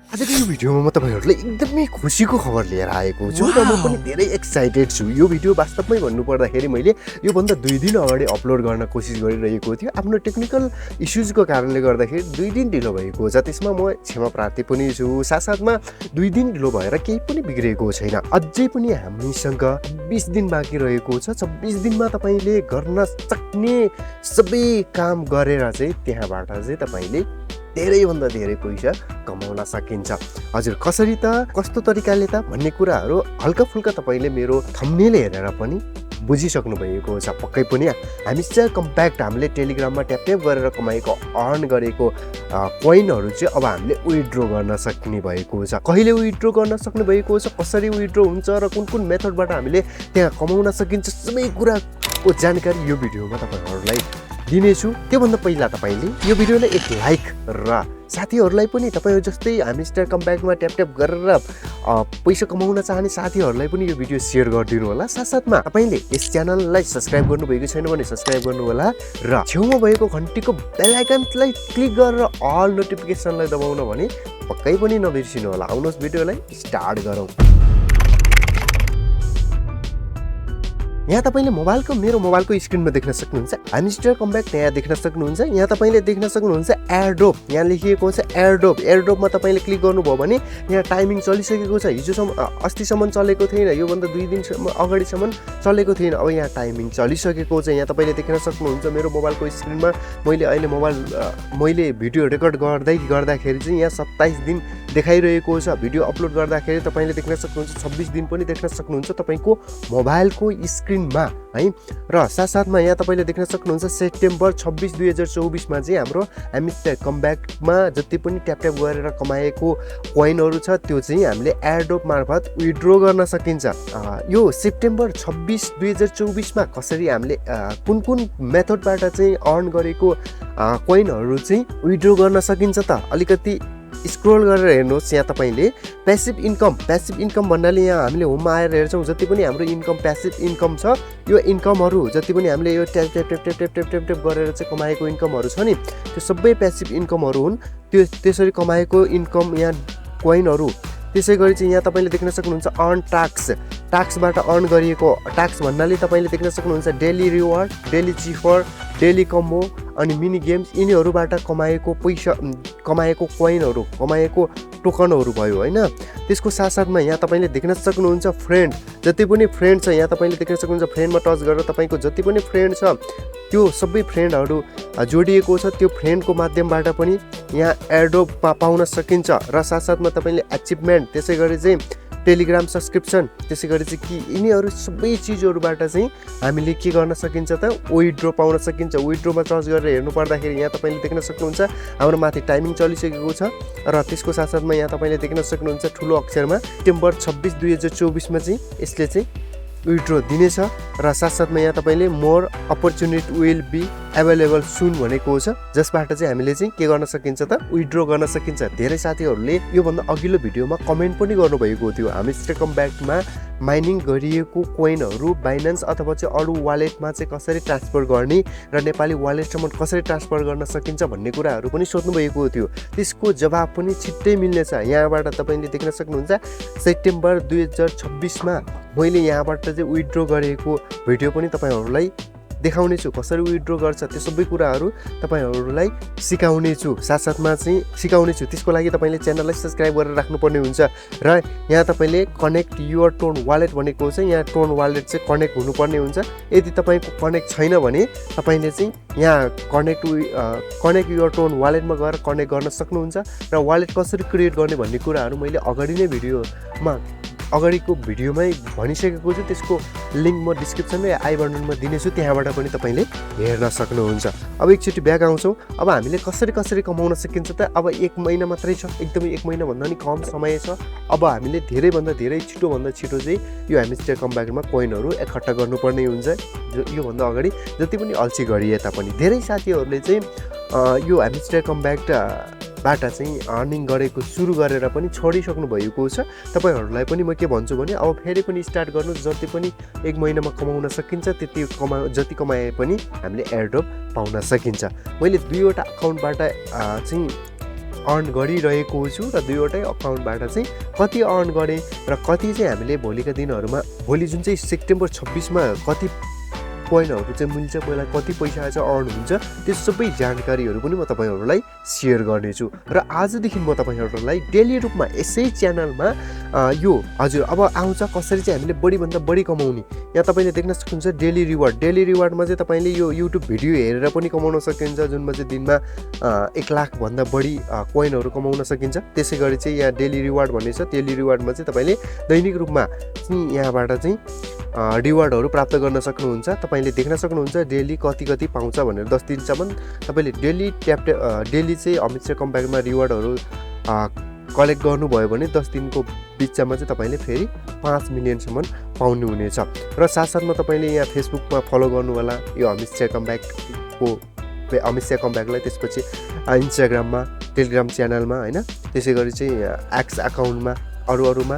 आजको यो भिडियोमा म तपाईहरुलाई एकदमै खुसीको खबर लिएर आएको छु र म पनि धेरै एक्साइटेड छु। यो भिडियो वास्तवमै भन्नुपर्दाखेरि मैले यो भन्दा 2 दिन अगाडि अपलोड गर्न कोसिस गरिरहेको थियो। आफ्नो टेक्निकल इश्यूजको कारणले गर्दाखेरि 2 दिन ढिलो भएको छ। त्यसमा म क्षमा प्रार्थी पनि छु। साथसाथमा 2 दिन ढिलो भएर केही पनि बिग्रेको छैन। अझै पनि हामीसँग 20 दिन बाँकी रहेको छ। 26 दिनमा तपाईले गर्न सक्ने सबै काम गरेर चाहिँ त्यहाँबाट चाहिँ तपाईले धेरै भन्दा धेरै पैसा कमाउन सकिन्छ। हजुर कसरी त कस्तो तरिकाले त भन्ने कुराहरू हल्का फुल्का तपाईले मेरो थम्बनेल हेरेर पनि बुझिसक्नु भएको छ। पक्कै पनि ह्यामस्टर कम्प्याक्ट हामीले टेलिग्राममा ट्याप ट्याप गरेर कमाएको अर्न गरेको कोइनहरू चाहिँ अब हामीले विथड्र गर्न सक्ने भएको छ। कहिले विथड्र गर्न सक्ने भएको छ, कसरी विथड्र हुन्छ र कुन कुन मेथडबाट हामीले त्यहाँ कमाउन सकिन्छ, सबै कुराको जानकारी यो भिडियोमा तपाईहरुलाई दिनेछु। त्योभन्दा पहिला तपाईले यो भिडियोलाई एक लाइक र साथीहरूलाई पनि तपाईहरु जस्तै ह्यामस्टर कम्प्याक्टमा ट्याप ट्याप गरेर पैसा कमाउन चाहने साथीहरूलाई पनि यो भिडियो शेयर गरिदिनु होला। साथसाथमा तपाईले यस च्यानललाई सब्स्क्राइब गर्नुभएको छैन भने सब्स्क्राइब गर्नु होला र छेउमा भएको घण्टीको बेल आइकनलाई क्लिक गरेर अल नोटिफिकेसनलाई दबाउन भने पक्कै पनि नबिर्सिनु होला। आउनुहोस् भिडियोलाई स्टार्ट गरौँ। यहाँ तपाईले मेरो मोबाइलको स्क्रिनमा देख्न सक्नुहुन्छ ह्यामस्टर कम्प्याक्ट यहाँ देख्न सक्नुहुन्छ। यहाँ तपाईले देख्न सक्नुहुन्छ एयरड्रप यहाँ लेखिएको छ एयरड्रप। एयरड्रपमा तपाईले क्लिक गर्नुभयो भने यहाँ टाइमिङ चलिसकेको छ। हिजोसम्म अस्तिसम्म चलेको थिएन, यो भन्दा 2 दिनसम्म अगाडिसम्म चलेको थिएन। अब यहाँ टाइमिङ चलिसकेको छ। यहाँ तपाईले देख्न सक्नुहुन्छ मेरो मोबाइलको स्क्रिनमा मैले अहिले मैले भिडियो रेकर्ड गर्दाखेरि चाहिँ यहाँ 27 दिन देखाइरहेको छ। भिडियो अपलोड गर्दाखेरि तपाईले देख्न सक्नुहुन्छ 26 दिन पनि देख्न सक्नुहुन्छ तपाईको मोबाइलको स्क्रिनमा है। र साथसाथमा यहाँ तपाईले देख्न सक्नुहुन्छ सेप्टेम्बर 26 2024 मा चाहिँ हाम्रो ह्यामस्टर कम्प्याक्टमा जति पनि ट्याप ट्याप गरेर कमाएको कोइनहरू छ त्यो चाहिँ हामीले एयरड्रप मार्फत विथड्र गर्न सकिन्छ। यो सेप्टेम्बर 26 2024 मा कसरी हामीले कुन कुन मेथडबाट चाहिँ अर्न गरेको कोइनहरू चाहिँ विथड्र गर्न सकिन्छ त अलिकति स्क्रोल गरेर हेर्नुहोस्। यहाँ तपाईले प्यासिभ इन्कम भन्नाले यहाँ हामीले होममा आएर हेर्छौँ जति पनि हाम्रो इन्कम प्यासिभ इन्कम छ यो इन्कमहरू जति पनि हामीले यो tap tap tap tap tap tap tap गरेर चाहिँ कमाएको इन्कमहरू छ नि त्यो सबै प्यासिभ इन्कमहरू हुन्। त्यो त्यसरी कमाएको इन्कम यहाँ कोइनहरू। त्यसै गरी चाहिँ यहाँ तपाईले देख्न सक्नुहुन्छ अर्न ट्याक्सबाट अर्न गरिएको ट्याक्स भन्नाले तपाईले देख्न सक्नुहुन्छ daily reward, daily cipher, daily combo अनि मिनी गेम्स यिनीहरूबाट कमाएको पैसा कमाएको कोइनहरू कमाएको टोकनहरू भयो हैन। त्यसको साथसाथमा यहाँ तपाईले देख्न सक्नुहुन्छ फ्रेन्ड जति पनि फ्रेन्ड छ यहाँ तपाईले देख्न सक्नुहुन्छ फ्रेन्डमा टच गरेर तपाईको जति पनि फ्रेन्ड छ त्यो सबै फ्रेन्डहरू जोडिएको छ। त्यो फ्रेन्डको माध्यमबाट पनि यहाँ एयरड्रप पाउन सकिन्छ। र साथसाथमा तपाईले अचिभमेन्ट त्यसै गरी चाहिँ टेलिग्राम सब्सक्रिप्सन त्यसै गरी चाहिँ कि यिनीहरू सबै चिजहरूबाट चाहिँ हामीले के गर्न सकिन्छ त विथड्र पाउन सकिन्छ। विथड्रमा टच गरेर हेर्नु पर्दाखेरि यहाँ तपाईले देख्न सक्नुहुन्छ हाम्रो माथि टाइमिङ चलिसकेको छ। र त्यसको साथसाथमा यहाँ तपाईले देख्न सक्नुहुन्छ ठुलो अक्षरमा सेप्टेम्बर 26 2024 मा चाहिँ यसले चाहिँ विथड्र दिनेछ। र साथसाथमा यहाँ तपाईले more opportunity will be available soon भनेको छ जसबाट चाहिँ हामीले चाहिँ के गर्न सकिन्छ त विथड्र गर्न सकिन्छ। धेरै साथीहरूले यो भन्दा अघिल्लो भिडियोमा कमेन्ट पनि गर्नुभएको थियो ह्यामस्टर कम्प्याक्टमा माइनिङ गरिएको कोइनहरू बाइनान्स अथवा चाहिँ अरू वालेटमा चाहिँ कसरी ट्रान्सफर गर्ने र नेपाली वालेटसम्म कसरी ट्रान्सफर गर्न सकिन्छ भन्ने कुराहरू पनि सोध्नु भएको थियो। त्यसको जवाब पनि छिट्टै मिल्नेछ। यहाँबाट तपाईले देख्न सक्नुहुन्छ सेप्टेम्बर 2026 मा मैले यहाँबाट चाहिँ विथड्र गरेको भिडियो पनि तपाईहरुलाई देखाउने छु। कसरी विथड्र गर्छ त्यो सबै कुराहरू तपाईहरुलाई सिकाउने छु। साथसाथमा चाहिँ सिकाउने छु। त्यसको लागि तपाईले च्यानललाई सब्स्क्राइब गरेर राख्नुपर्ने हुन्छ। र यहाँ तपाईले कनेक्ट युअर टोन वालेट भनेको छ यहाँ टोन वालेट चाहिँ कनेक्ट हुनुपर्ने हुन्छ। यदि तपाईको कनेक्ट छैन भने तपाईले चाहिँ यहाँ कनेक्ट युअर टोन वालेटमा गएर कनेक्ट गर्न सक्नुहुन्छ। र वालेट कसरी क्रिएट गर्ने भन्ने कुराहरू मैले अगाडिको भिडियोमै भनिसकेको छु। त्यसको लिङ्क म डिस्क्रिप्सन र आई बटनमा दिनेछु, त्यहाँबाट पनि तपाईले हेर्न सक्नुहुन्छ। अब एकचोटि ब्याक आउँछौँ। अब हामीले कसरी कमाउन सकिन्छ त अब 1 महिना मात्रै छ, एकदमै 1 महिना भन्दा नि कम समय छ। अब हामीले धेरैभन्दा धेरै छिटोभन्दा छिटो चाहिँ यो ह्यामस्टर कम्प्याक्टमा कोइनहरू एकट्ठा गर्नुपर्ने हुन्छ। योभन्दा अगाडि जति पनि अल्छी गरिए तापनि धेरै साथीहरूले चाहिँ यो ह्यामस्टर कम्प्याक्ट बाट चाहिँ अर्निङ गरेको सुरु गरेर पनि छोडिसक्नु भएको छ। तपाईहरुलाई पनि म के भन्छु भने अब फेरि पनि स्टार्ट गर्नु। जति पनि 1 महिनामा कमाउन सकिन्छ त्यति जति कमाए पनि हामीले एयरड्रप पाउन सकिन्छ। मैले 2 वटा अकाउन्टबाट चाहिँ अर्न गरिरहेको छु र दुईवटै अकाउन्टबाट चाहिँ कति अर्न गरेँ र कति चाहिँ हामीले भोलिका दिनहरूमा भोलि जुन चाहिँ सेप्टेम्बर 26 मा कति कोइनहरू चाहिँ मिल्छ, पहिला कति पैसा चाहिँ अर्न हुन्छ, त्यो सबै जानकारीहरू पनि म तपाईँहरूलाई सेयर गर्नेछु। र आजदेखि म तपाईँहरूलाई डेली रूपमा यसै च्यानलमा यो हजुर अब आउँछ कसरी चाहिँ हामीले बढीभन्दा बढी कमाउने। यहाँ तपाईँले देख्न सक्नुहुन्छ डेली रिवार्डमा चाहिँ तपाईँले यो युट्युब भिडियो हेरेर पनि कमाउन सकिन्छ, जुनमा चाहिँ दिनमा 1 लाखभन्दा बढी कोइनहरू कमाउन सकिन्छ। त्यसै गरी चाहिँ यहाँ डेली रिवार्ड भन्ने छ, डेली रिवार्डमा चाहिँ तपाईँले दैनिक रूपमा चाहिँ यहाँबाट चाहिँ रिवार्डहरू प्राप्त गर्न सक्नुहुन्छ। तपाईँले देख्न सक्नुहुन्छ डेली कति पाउँछ भनेर 10 दिनसम्म तपाईँले डेली चाहिँ हमेस्टर कम्प्याक्टमा रिवार्डहरू कलेक्ट गर्नुभयो भने 10 दिनको बिचमा चाहिँ तपाईँले फेरि 5 मिलियनसम्म पाउनुहुनेछ। र साथसाथमा तपाईँले यहाँ फेसबुकमा फलो गर्नु होला यो हमेस्टर कम्प्याक्टलाई, त्यसपछि इन्स्टाग्राममा, टेलिग्राम च्यानलमा होइन, त्यसै गरी चाहिँ एक्स अकाउन्टमा अरूमा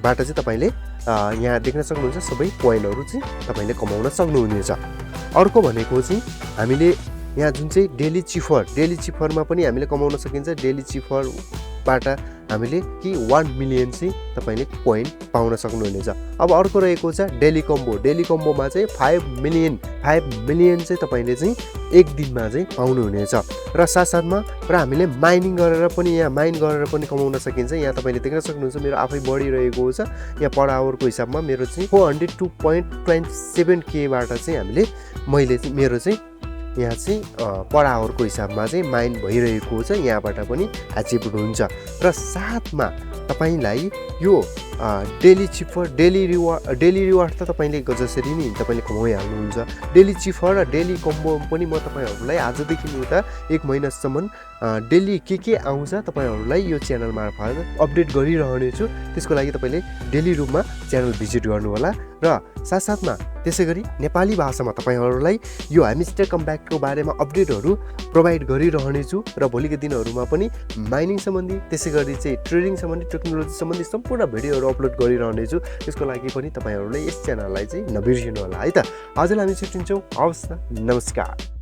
बाट चाहिँ तपाईँले यहाँ देख्न सक्नुहुन्छ सबै कोइनहरू चाहिँ तपाईँले कमाउन सक्नुहुनेछ। अर्को भनेको चाहिँ हामीले यहाँ जुन चाहिँ डेली चिफरमा पनि हामीले कमाउन सकिन्छ। डेली चिफरबाट हामीले कि 1 मिलियन चाहिँ तपाईँले कोइन पाउन सक्नुहुनेछ। अब अर्को रहेको छ डेली कम्बोमा चाहिँ 5 मिलियन चाहिँ तपाईँले चाहिँ एक दिनमा चाहिँ पाउनुहुनेछ। र साथसाथमा र हामीले माइनिङ गरेर पनि कमाउन सकिन्छ। यहाँ तपाईँले देख्न सक्नुहुन्छ मेरो आफै बढिरहेको छ। यहाँ पर आवरको हिसाबमा मेरो चाहिँ 402.27K बाट चाहिँ मेरो चाहिँ यहाँ चाहिँ पर आवरको हिसाबमा चाहिँ माइन भइरहेको छ, यहाँबाट पनि एचिभ हुन्छ। र साथमा तपाईँलाई यो डेली रिवार्ड त तपाईँले जसरी नि तपाईँले कमाइहाल्नुहुन्छ। डेली चिफर र डेली कम्बो पनि म तपाईँहरूलाई आजदेखि उता 1 महिनासम्म डेली के आउँछ तपाईँहरूलाई यो च्यानल मार्फत अपडेट गरिरहनेछु। त्यसको लागि तपाईँले डेली रूपमा च्यानल भिजिट गर्नु होला। र साथसाथमा त्यसै गरी नेपाली भाषामा तपाईँहरूलाई यो हमेस्टर कम्प्याक्टको बारेमा अपडेटहरू प्रोभाइड गरिरहनेछु। र भोलिको दिनहरूमा पनि माइनिङ सम्बन्धी, त्यसै गरी चाहिँ ट्रेडिङ सम्बन्धी, टेक्नोलोजी सम्बन्धी सम्पूर्ण भिडियोहरू अपलोड गरिरहनेछु। त्यसको लागि पनि तपाईँहरूले यस च्यानललाई चाहिँ नबिर्सिनु होला है त। आजलाई हामी छुट्टिन्छौँ। हवस् त, नमस्कार।